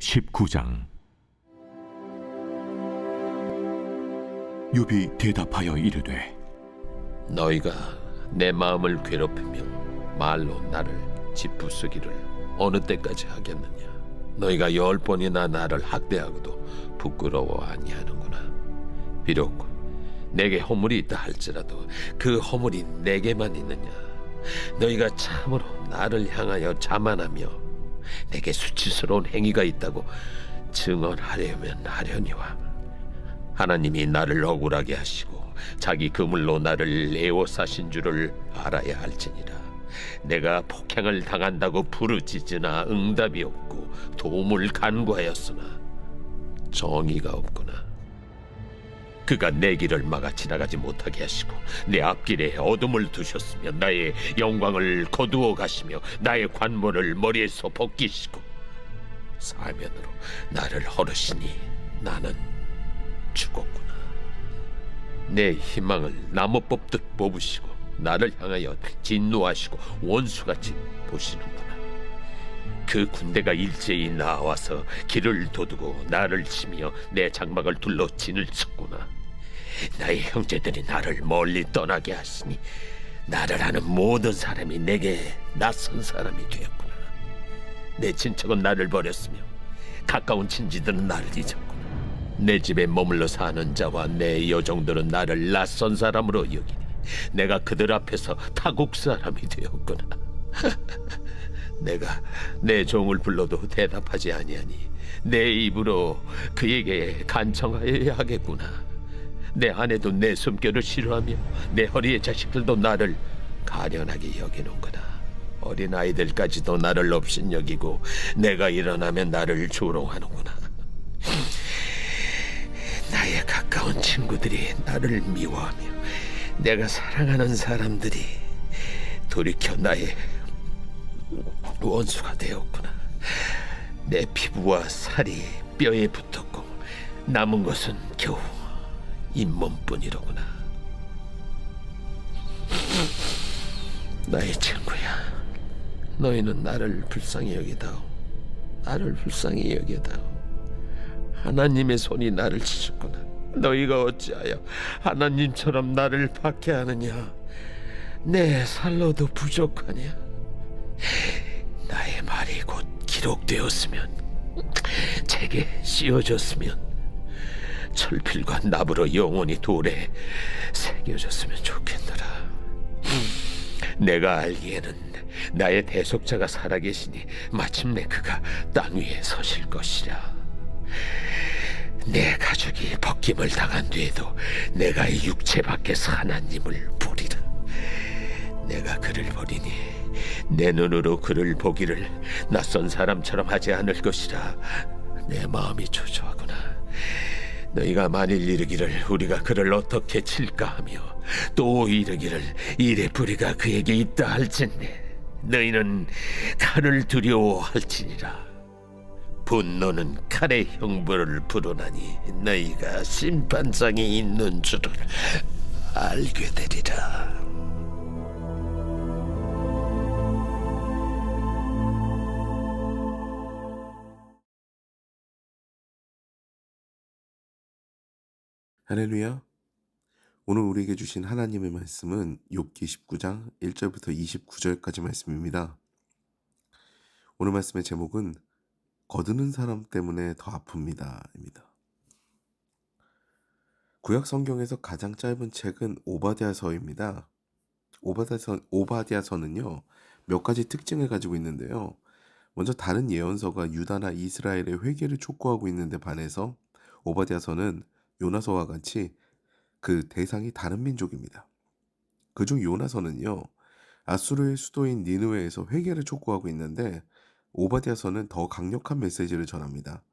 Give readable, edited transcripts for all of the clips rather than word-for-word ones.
19장. 욥이 대답하여 이르되, 너희가 내 마음을 괴롭히며 말로 나를 짓부수기를 어느 때까지 하겠느냐? 너희가 10번이나 나를 학대하고도 부끄러워 아니하는구나. 비록 내게 허물이 있다 할지라도 그 허물이 내게만 있느냐? 너희가 참으로 나를 향하여 자만하며 내게 수치스러운 행위가 있다고 증언하려면 하려니와, 하나님이 나를 억울하게 하시고 자기 그물로 나를 애워싸신 줄을 알아야 할지니라. 내가 폭행을 당한다고 부르짖으나 응답이 없고 도움을 간구하였으나 정의가 없구나. 그가 내 길을 막아 지나가지 못하게 하시고 내 앞길에 어둠을 두셨으며 나의 영광을 거두어 가시며 나의 관모를 머리에서 벗기시고 사면으로 나를 허르시니 나는 죽었구나. 내 희망을 나무 뽑듯 뽑으시고 나를 향하여 진노하시고 원수같이 보시는구나. 그 군대가 일제히 나와서 길을 도두고 나를 치며 내 장막을 둘러 진을 쳤구나. 나의 형제들이 나를 멀리 떠나게 하시니 나를 아는 모든 사람이 내게 낯선 사람이 되었구나. 내 친척은 나를 버렸으며 가까운 친지들은 나를 잊었구나. 내 집에 머물러 사는 자와 내 여종들은 나를 낯선 사람으로 여기니 내가 그들 앞에서 타국 사람이 되었구나. 내가 내 종을 불러도 대답하지 아니하니 내 입으로 그에게 간청하여야 하겠구나. 내 아내도 내 숨결을 싫어하며 내 허리의 자식들도 나를 가련하게 여기는구나. 어린아이들까지도 나를 업신여기고 내가 일어나면 나를 조롱하는구나. 나의 가까운 친구들이 나를 미워하며 내가 사랑하는 사람들이 돌이켜 나의 원수가 되었구나. 내 피부와 살이 뼈에 붙었고 남은 것은 겨우 잇몸뿐이로구나. 나의 친구야, 너희는 나를 불쌍히 여기다오. 나를 불쌍히 여기다오. 하나님의 손이 나를 치셨구나. 너희가 어찌하여 하나님처럼 나를 박해하느냐? 내 살로도 부족하냐? 나의 말이 곧 기록되었으면, 책에 씌워졌으면, 철필과 납으로 영원히 돌에 새겨졌으면 좋겠노라. 내가 알기에는 나의 대속자가 살아계시니 마침내 그가 땅 위에 서실 것이라. 내 가족이 벗김을 당한 뒤에도 내가 이 육체 밖에서 하나님을 보리라. 내가 그를 보리니 내 눈으로 그를 보기를 낯선 사람처럼 하지 않을 것이라. 내 마음이 초조하구나. 너희가 만일 이르기를 우리가 그를 어떻게 칠까 하며 또 이르기를 이래 뿌리가 그에게 있다 할진대, 너희는 칼을 두려워할지니라. 분노는 칼의 형벌을 부르나니 너희가 심판장이 있는 줄을 알게 되리라. 할렐루야. 오늘 우리에게 주신 하나님의 말씀은 욥기 19장 1절부터 29절까지 말씀입니다. 오늘 말씀의 제목은 거드는 사람 때문에 더 아픕니다 입니다. 구약 성경에서 가장 짧은 책은 오바댜서입니다. 오바댜서는요, 몇 가지 특징을 가지고 있는데요. 먼저 다른 예언서가 유다나 이스라엘의 회개를 촉구하고 있는데 반해서 오바댜서는 요나서와 같이 그 대상이 다른 민족입니다. 그중 요나서는요, 아수르의 수도인 니느웨에서 회개를 촉구하고 있는데 오바댜서는 더 강력한 메시지를 전합니다.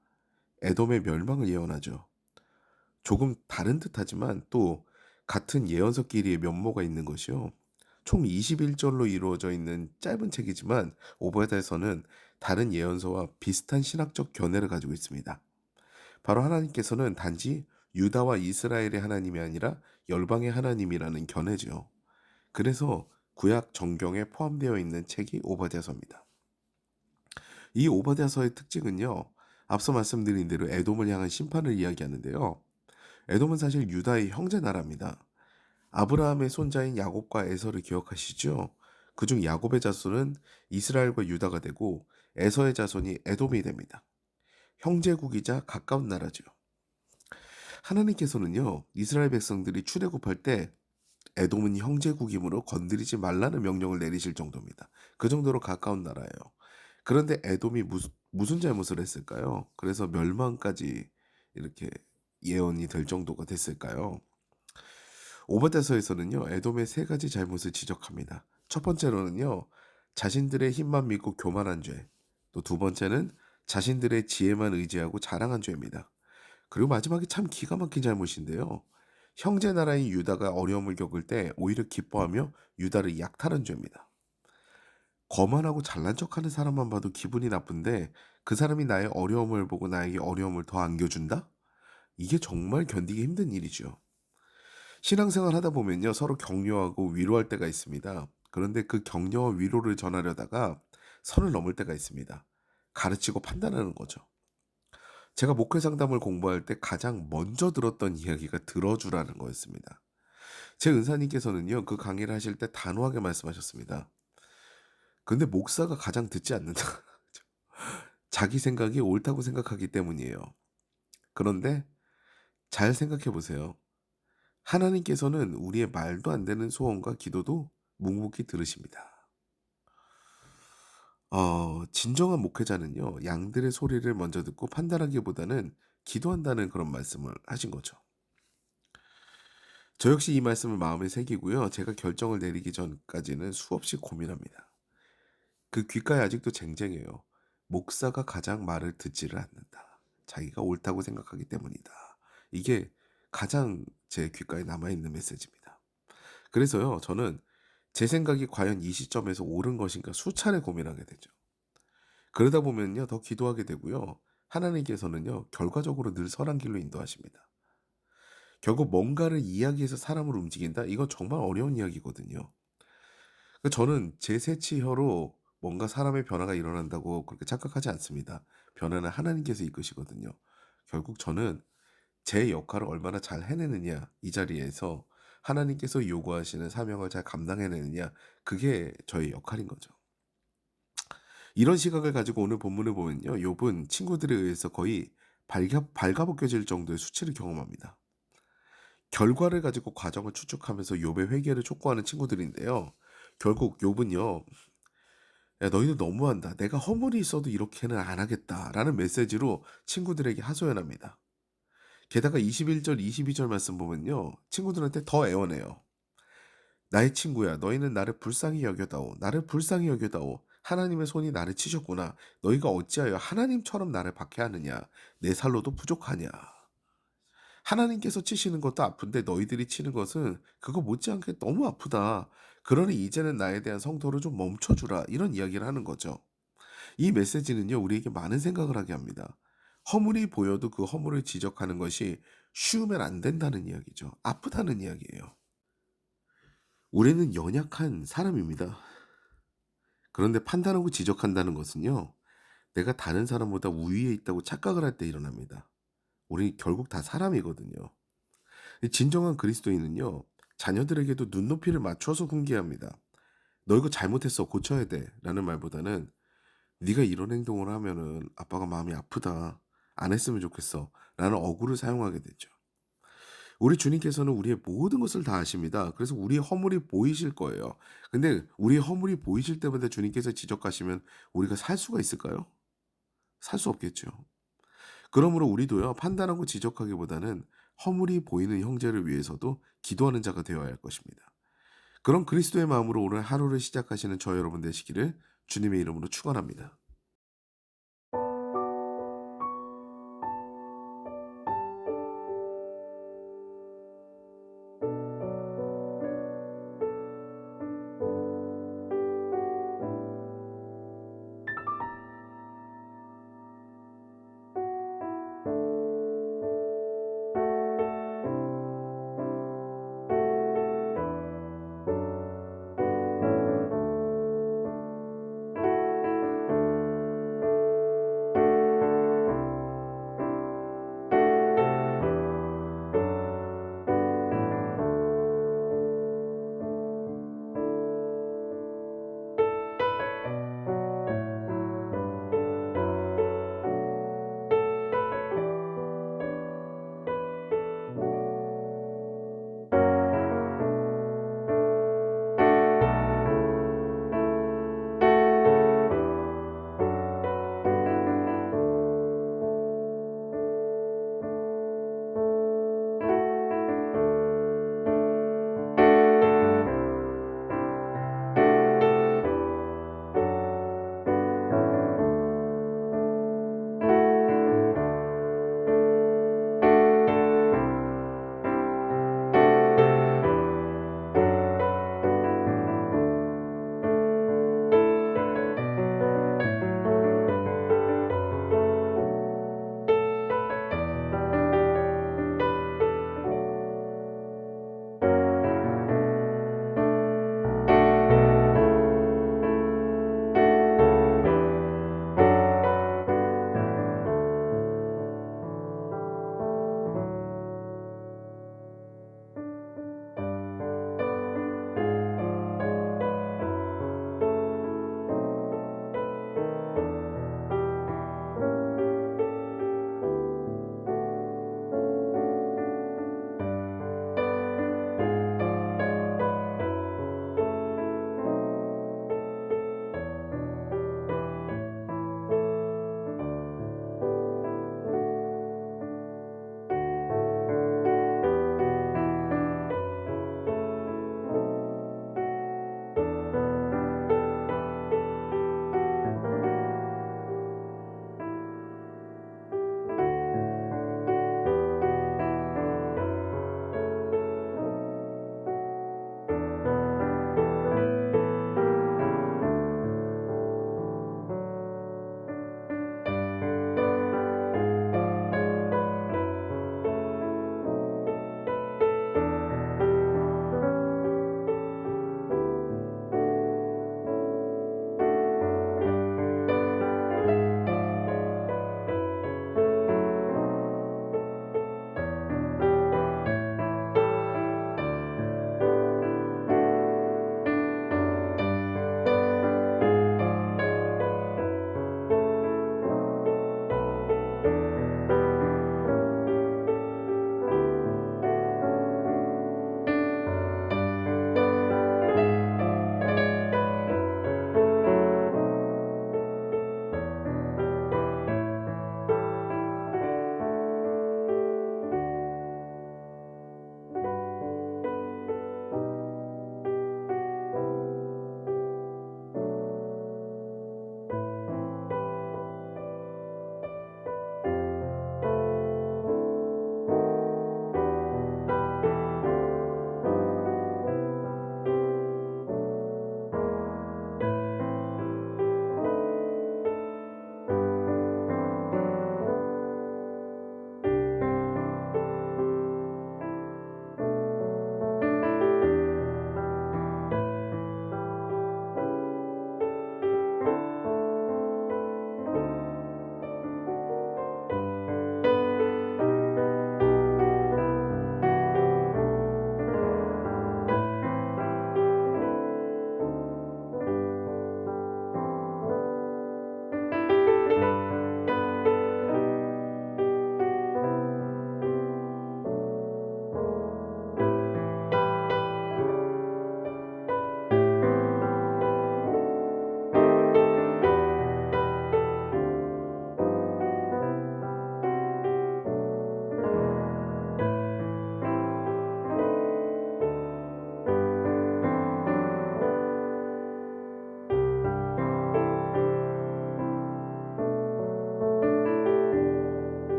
에돔의 멸망을 예언하죠. 조금 다른 듯하지만 또 같은 예언서끼리의 면모가 있는 것이요. 총 21절로 이루어져 있는 짧은 책이지만 오바댜서는 다른 예언서와 비슷한 신학적 견해를 가지고 있습니다. 바로 하나님께서는 단지 유다와 이스라엘의 하나님이 아니라 열방의 하나님이라는 견해죠. 그래서 구약 정경에 포함되어 있는 책이 오바댜서입니다. 이 오바댜서의 특징은요, 앞서 말씀드린 대로 에돔을 향한 심판을 이야기하는데요. 에돔은 사실 유다의 형제 나라입니다. 아브라함의 손자인 야곱과 에서를 기억하시죠? 그중 야곱의 자손은 이스라엘과 유다가 되고 에서의 자손이 에돔이 됩니다. 형제국이자 가까운 나라죠. 하나님께서는요, 이스라엘 백성들이 출애굽할 때 에돔은 형제국이므로 건드리지 말라는 명령을 내리실 정도입니다. 그 정도로 가까운 나라예요. 그런데 에돔이 무슨 잘못을 했을까요? 그래서 멸망까지 이렇게 예언이 될 정도가 됐을까요? 오바댜서에서는요, 에돔의 세 가지 잘못을 지적합니다. 첫 번째로는요, 자신들의 힘만 믿고 교만한 죄. 또 두 번째는 자신들의 지혜만 의지하고 자랑한 죄입니다. 그리고 마지막에 참 기가 막힌 잘못인데요. 형제 나라인 유다가 어려움을 겪을 때 오히려 기뻐하며 유다를 약탈한 죄입니다. 거만하고 잘난 척하는 사람만 봐도 기분이 나쁜데 그 사람이 나의 어려움을 보고 나에게 어려움을 더 안겨준다? 이게 정말 견디기 힘든 일이죠. 신앙생활 하다 보면요, 서로 격려하고 위로할 때가 있습니다. 그런데 그 격려와 위로를 전하려다가 선을 넘을 때가 있습니다. 가르치고 판단하는 거죠. 제가 목회 상담을 공부할 때 가장 먼저 들었던 이야기가 들어주라는 거였습니다. 제 은사님께서는요, 그 강의를 하실 때 단호하게 말씀하셨습니다. 근데 목사가 가장 듣지 않는다. 자기 생각이 옳다고 생각하기 때문이에요. 그런데 잘 생각해 보세요. 하나님께서는 우리의 말도 안 되는 소원과 기도도 묵묵히 들으십니다. 진정한 목회자는요, 양들의 소리를 먼저 듣고 판단하기보다는 기도한다는 그런 말씀을 하신 거죠. 저 역시 이 말씀을 마음에 새기고요. 제가 결정을 내리기 전까지는 수없이 고민합니다. 그 귓가에 아직도 쟁쟁해요. 목사가 가장 말을 듣지를 않는다. 자기가 옳다고 생각하기 때문이다. 이게 가장 제 귓가에 남아있는 메시지입니다. 그래서요, 저는 제 생각이 과연 이 시점에서 옳은 것인가 수차례 고민하게 되죠. 그러다 보면요, 더 기도하게 되고요. 하나님께서는요, 결과적으로 늘 선한 길로 인도하십니다. 결국 뭔가를 이야기해서 사람을 움직인다? 이건 정말 어려운 이야기거든요. 저는 제 새치혀로 뭔가 사람의 변화가 일어난다고 그렇게 착각하지 않습니다. 변화는 하나님께서 이끄시거든요. 결국 저는 제 역할을 얼마나 잘 해내느냐, 이 자리에서 하나님께서 요구하시는 사명을 잘 감당해내느냐, 그게 저의 역할인 거죠. 이런 시각을 가지고 오늘 본문을 보면요, 욥은 친구들에 의해서 거의 발가벗겨질 정도의 수치를 경험합니다. 결과를 가지고 과정을 추측하면서 욥의 회개를 촉구하는 친구들인데요. 결국 욥은요, 야, 너희들 너무한다. 내가 허물이 있어도 이렇게는 안 하겠다라는 메시지로 친구들에게 하소연합니다. 게다가 21절, 22절 말씀 보면요, 친구들한테 더 애원해요. 나의 친구야, 너희는 나를 불쌍히 여겨다오. 나를 불쌍히 여겨다오. 하나님의 손이 나를 치셨구나. 너희가 어찌하여 하나님처럼 나를 박해하느냐. 내 살로도 부족하냐. 하나님께서 치시는 것도 아픈데 너희들이 치는 것은 그거 못지않게 너무 아프다. 그러니 이제는 나에 대한 성토를 좀 멈춰주라. 이런 이야기를 하는 거죠. 이 메시지는요, 우리에게 많은 생각을 하게 합니다. 허물이 보여도 그 허물을 지적하는 것이 쉬우면 안 된다는 이야기죠. 아프다는 이야기예요. 우리는 연약한 사람입니다. 그런데 판단하고 지적한다는 것은요, 내가 다른 사람보다 우위에 있다고 착각을 할 때 일어납니다. 우리 결국 다 사람이거든요. 진정한 그리스도인은요, 자녀들에게도 눈높이를 맞춰서 훈계합니다. 너 이거 잘못했어, 고쳐야 돼 라는 말보다는 네가 이런 행동을 하면은 아빠가 마음이 아프다, 안 했으면 좋겠어 라는 어구를 사용하게 되죠. 우리 주님께서는 우리의 모든 것을 다 아십니다. 그래서 우리의 허물이 보이실 거예요. 근데 우리의 허물이 보이실 때마다 주님께서 지적하시면 우리가 살 수가 있을까요? 살 수 없겠죠. 그러므로 우리도요, 판단하고 지적하기보다는 허물이 보이는 형제를 위해서도 기도하는 자가 되어야 할 것입니다. 그런 그리스도의 마음으로 오늘 하루를 시작하시는 저 여러분 되시기를 주님의 이름으로 축원합니다.